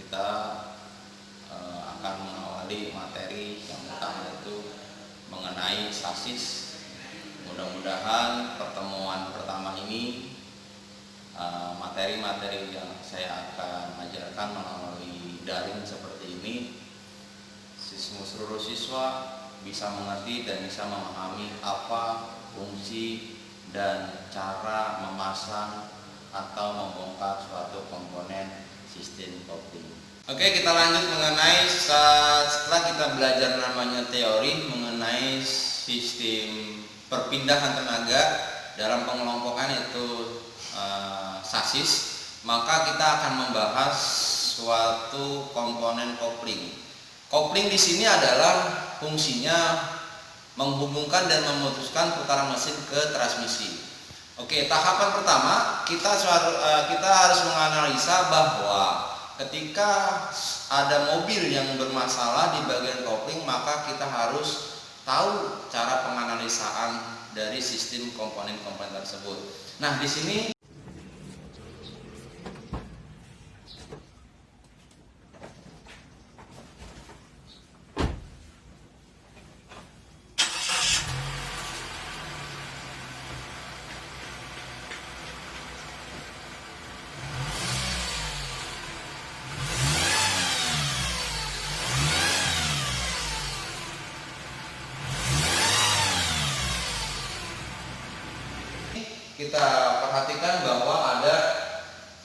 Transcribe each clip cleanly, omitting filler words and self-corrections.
kita akan mengawali materi yang pertama itu mengenai sasis. Mudah-mudahan pertemuan pertama ini materi-materi yang saya akan ajarkan melalui daring seperti ini, seluruh siswa bisa mengerti dan bisa memahami apa fungsi dan cara memasang atau membongkar suatu komponen sistem kopling. Oke, kita lanjut mengenai setelah kita belajar namanya teori mengenai sistem perpindahan tenaga dalam pengelompokan itu sasis, maka kita akan membahas suatu komponen kopling. Kopling di sini adalah fungsinya menghubungkan dan memutuskan putaran mesin ke transmisi. Oke, tahapan pertama kita harus menganalisa bahwa ketika ada mobil yang bermasalah di bagian kopling, maka kita harus tahu cara penganalisaan dari sistem komponen-komponen tersebut. Nah, di sini kita perhatikan bahwa ada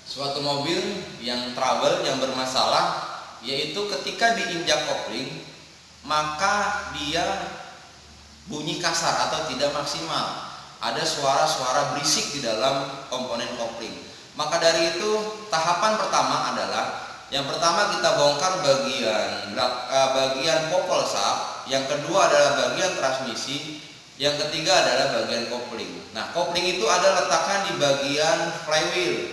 suatu mobil yang trouble, yang bermasalah, yaitu ketika diinjak kopling maka dia bunyi kasar atau tidak maksimal, ada suara-suara berisik di dalam komponen kopling. Maka dari itu tahapan pertama adalah yang pertama kita bongkar bagian popol shaft, yang kedua adalah bagian transmisi, yang ketiga adalah bagian kopling. Nah, kopling itu ada letaknya di bagian flywheel.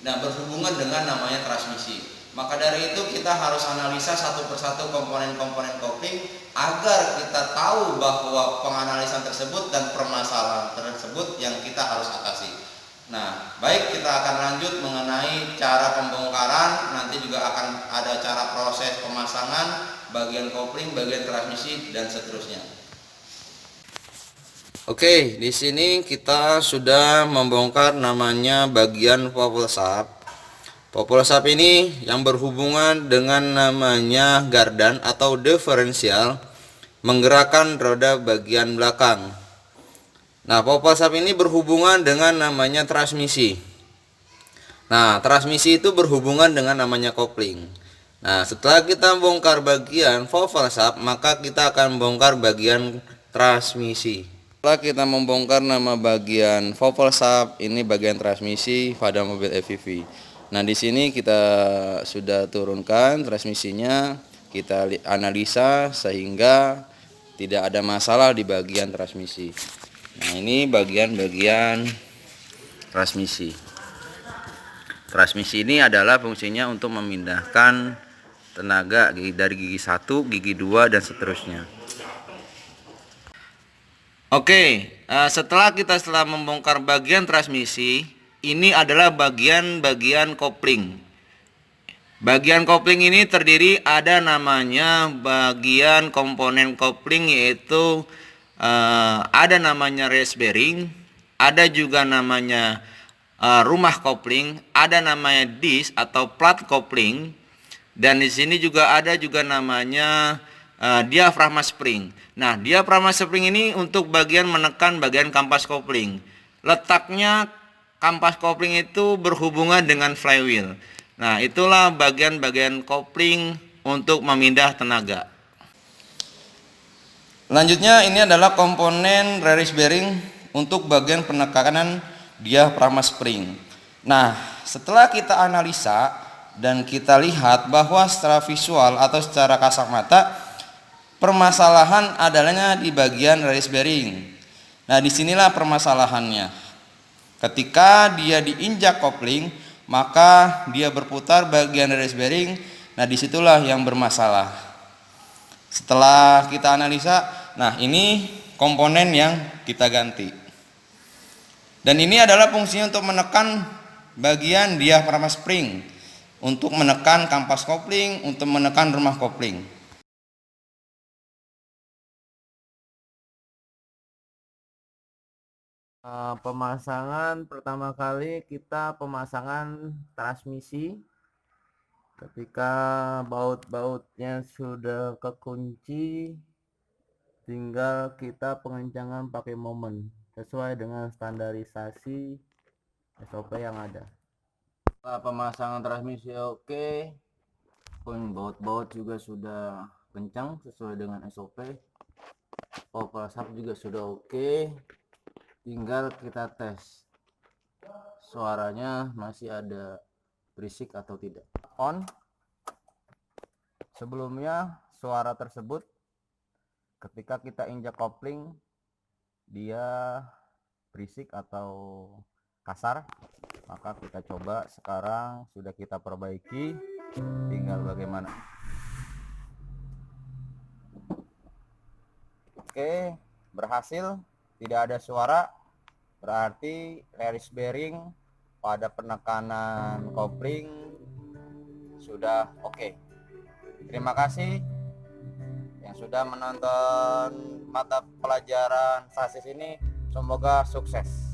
Nah, berhubungan dengan namanya transmisi. Maka dari itu kita harus analisa satu persatu komponen-komponen kopling agar kita tahu bahwa penganalisan tersebut dan permasalahan tersebut yang kita harus atasi. Nah, baik, kita akan lanjut mengenai cara pembongkaran, nanti juga akan ada cara proses pemasangan bagian kopling, bagian transmisi dan seterusnya. Oke, di sini kita sudah membongkar namanya bagian popol shaft. Popol shaft ini yang berhubungan dengan namanya gardan atau diferensial menggerakkan roda bagian belakang. Nah, popol shaft ini berhubungan dengan namanya transmisi. Nah, transmisi itu berhubungan dengan namanya kopling. Nah, setelah kita bongkar bagian popol shaft, maka kita akan bongkar bagian transmisi. Setelah kita membongkar nama bagian popol shaft, ini bagian transmisi pada mobil EVV. Nah, di sini kita sudah turunkan transmisinya, kita analisa sehingga tidak ada masalah di bagian transmisi. Nah, ini bagian-bagian transmisi. Transmisi ini adalah fungsinya untuk memindahkan tenaga dari gigi 1, gigi 2 dan seterusnya. Oke, setelah membongkar bagian transmisi, ini adalah bagian-bagian kopling. Bagian kopling ini terdiri ada namanya bagian komponen kopling, yaitu ada namanya race bearing, ada juga namanya rumah kopling, ada namanya disk atau plat kopling, dan di sini juga ada namanya diafragma spring. Nah, diafragma spring ini untuk bagian menekan bagian kampas kopling. Letaknya kampas kopling itu berhubungan dengan flywheel. Nah, itulah bagian-bagian kopling untuk memindah tenaga. Selanjutnya ini adalah komponen race bearing untuk bagian penekanan diafragma spring. Nah, setelah kita analisa dan kita lihat bahwa secara visual atau secara kasat mata permasalahan adanya di bagian race bearing. Nah, disinilah permasalahannya. Ketika dia diinjak kopling, maka dia berputar bagian race bearing. Nah, disitulah yang bermasalah. Setelah kita analisa, nah ini komponen yang kita ganti. Dan ini adalah fungsinya untuk menekan bagian diafragma spring. untuk menekan kampas kopling, untuk menekan remah kopling. Pemasangan pertama kali kita pemasangan transmisi. Ketika baut-bautnya sudah kekunci, tinggal kita pengencangan pakai momen sesuai dengan standarisasi SOP yang ada. Setelah pemasangan transmisi oke, pun baut-baut juga sudah kencang sesuai dengan SOP. Power sub juga sudah oke, tinggal kita tes suaranya masih ada berisik atau tidak. On. Sebelumnya suara tersebut ketika kita injak kopling dia berisik atau kasar, maka kita coba sekarang sudah kita perbaiki, tinggal bagaimana. Oke, berhasil, tidak ada suara, berarti release bearing pada penekanan kopling sudah oke. Terima kasih yang sudah menonton mata pelajaran sasis ini, semoga sukses.